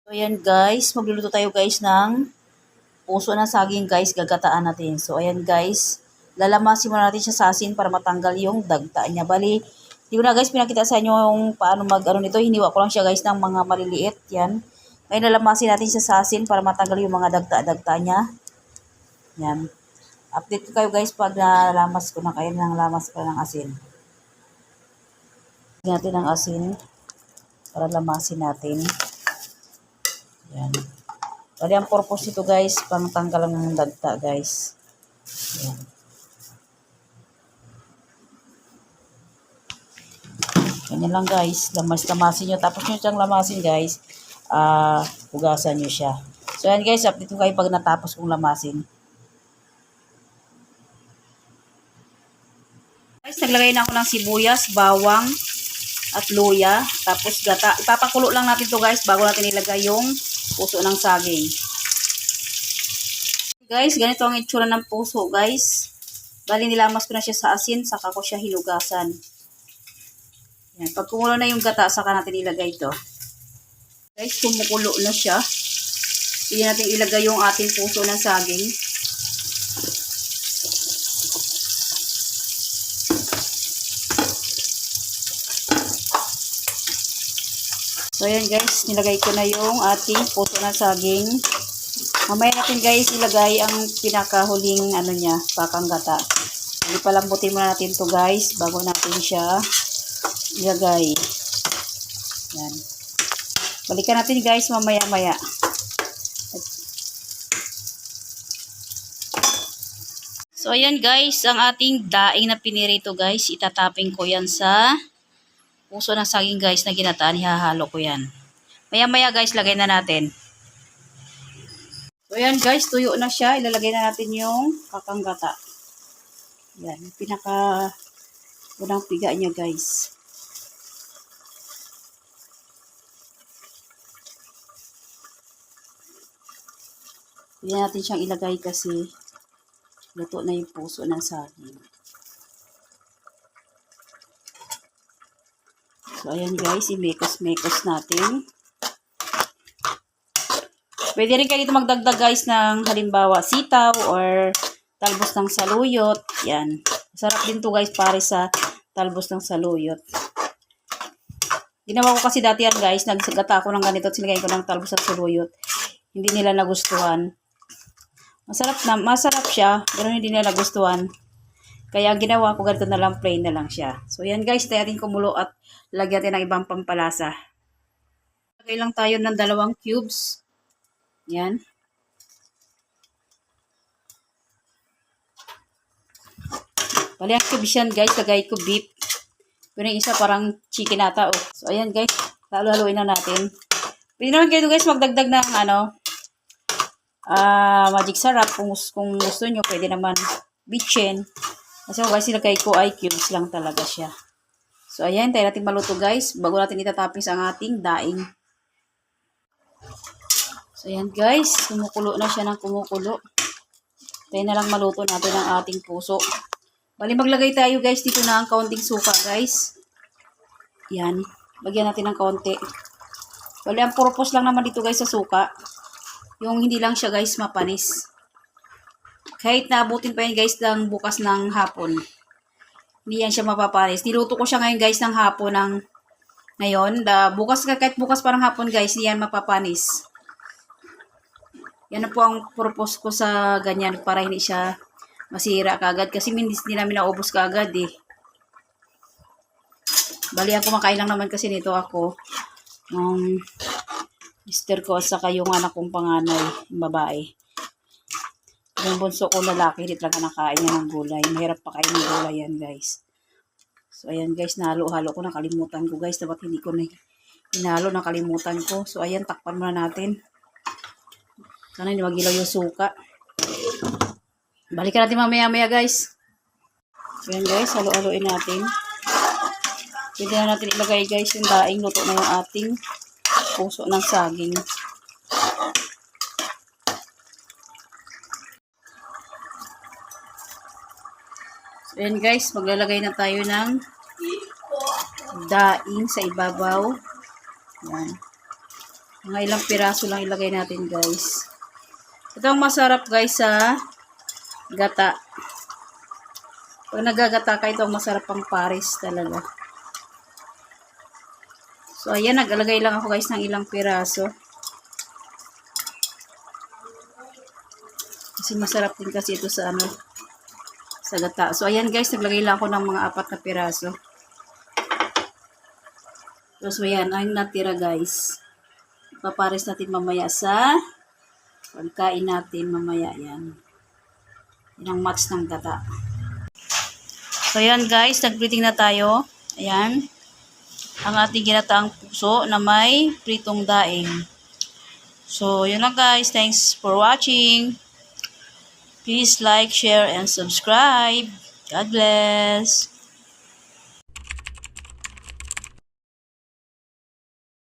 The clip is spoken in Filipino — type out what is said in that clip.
So ayan guys, magluluto tayo guys ng puso ng saging guys, gagataan natin. So ayan guys, lalamasin muna natin siya sa asin para matanggal yung dagta niya. Bali, di ko na guys pinakita sa inyo yung paano mag ano nito, hiniwa ko lang siya guys ng mga maliliit. Yan. Ngayon lalamasin natin siya sa asin para matanggal yung mga dagta-dagta niya. Yan. Update ko kayo guys pag nalamas ko na kayo ng lamas ko ng asin. Lagyan natin ng asin para lamasin natin. Yan. Bali, ang purpose nito guys, pang tanggalan ng dagta guys. Yan. Ganyan lang guys, lamasin nyo. Tapos nyo siyang lamasin guys, hugasan nyo siya. So yan guys, update ko kayo pag natapos kong lamasin. Guys, naglagay na ako ng sibuyas, bawang, at luya. Tapos gata. Ipapakulo lang natin to guys bago natin ilagay yung puso ng saging. Guys, ganito ang itsura ng puso guys. Bali nilamas ko na siya sa asin, saka ko siya hinugasan. Yan. Pag kumulo na yung gata, saka natin ilagay ito. Guys, kumukulo na siya. Hindi natin ilagay yung ating puso ng saging. So ayan guys, nilagay ko na yung ating puso ng saging. Mamaya natin guys ilagay ang pinakahuling ano niya, pakang gata. Hindi palambutin muna natin to guys bago natin siya ilagay. Yan. Balikan natin guys mamaya-maya. So ayan guys, ang ating daing na pinirito guys, itataping ko yan sa puso ng saging guys na ginataan, ihahalo ko yan. Maya-maya guys, lagay na natin. So ayan guys, tuyo na siya. Ilalagay na natin yung kakanggata. Yan, pinaka unang piga niya guys. Hindi natin siyang ilagay kasi luto na yung puso ng saging. So ayan guys, i-mekos-mekos natin. Pwede rin kayo dito magdagdag guys ng halimbawa sitaw or talbos ng saluyot. Yan. Masarap din to guys pare sa talbos ng saluyot. Ginawa ko kasi dati yan guys. Nagsagata ako ng ganito at sinigay ko ng talbos ng saluyot. Hindi nila nagustuhan. Masarap siya pero hindi nila nagustuhan. Kaya ginawa ko ganito na lang, plain na lang siya. So yan guys, tayo natin kumulo at lagyan natin ng ibang pampalasa. Lagay lang tayo ng 2 cubes. Yan. Bali ang cubes yan guys, lagay ko beef. Pero yung isa parang chicken ata. Oh. So ayan guys, lalo-haluin na natin. Pwede naman kayo guys magdagdag ng magic syrup kung gusto nyo. Pwede naman bitchin. Kasi guys, ilagay ko ay cubes lang talaga siya. So ayan, tayo natin maluto guys bago natin itatapis ang ating daing. So ayan guys, kumukulo na siya ng kumukulo. Tayo na lang maluto natin ang ating puso. Bali maglagay tayo guys dito na ang kaunting suka guys. Yan, lagyan natin ng kaunti. Bali ang purpose lang naman dito guys sa suka, yung hindi lang siya guys mapanis. Kahit naabutin pa yan guys ng bukas ng hapon, hindi yan siya mapapanis. Niluto ko siya ngayon guys ng hapon ng ngayon. Kahit bukas parang hapon guys, hindi yan mapapanis. Yan po ang purpose ko sa ganyan para hindi siya masira kagad. Kasi hindi namin naubos kagad eh. Bali ang kumakain lang naman kasi nito ako. Mister ko at saka yung anak kong panganay, yung babae. Yung bunso ko lalaki, hindi talaga nakain niya ng gulay. Mahirap pa kain ng gulay yan guys. So ayan guys, nahalo-halo ko, nakalimutan ko guys. Dapat hindi ko na hinalo, nakalimutan ko. So ayan, takpan muna natin. Sana hindi magilaw yung suka. Balikan natin mamaya-maya guys. So ayan guys, halo-haloin natin. Pwede na natin ilagay guys yung daing. Luto na yung ating puso ng saging. So ayan guys, maglalagay na tayo ng daing sa ibabaw. Yan. Mga ilang piraso lang ilagay natin guys. Ito ang masarap guys sa gata. Pag nagagata ka, ito ang masarap pang pares talaga. So ayan, nagalagay lang ako guys ng ilang piraso. Kasi masarap din kasi ito sa sa gata. So ayan guys, naglagay lang ako ng mga 4 na piraso. So ayan, ang natira guys. Papares natin mamaya sa pagkain natin mamaya yan. Yan ang match ng gata. So ayan guys, nag-greeting na tayo. Ayan. Ang ating ginataang puso na may pritong daing. So yun lang guys. Thanks for watching. Please like, share, and subscribe. God bless.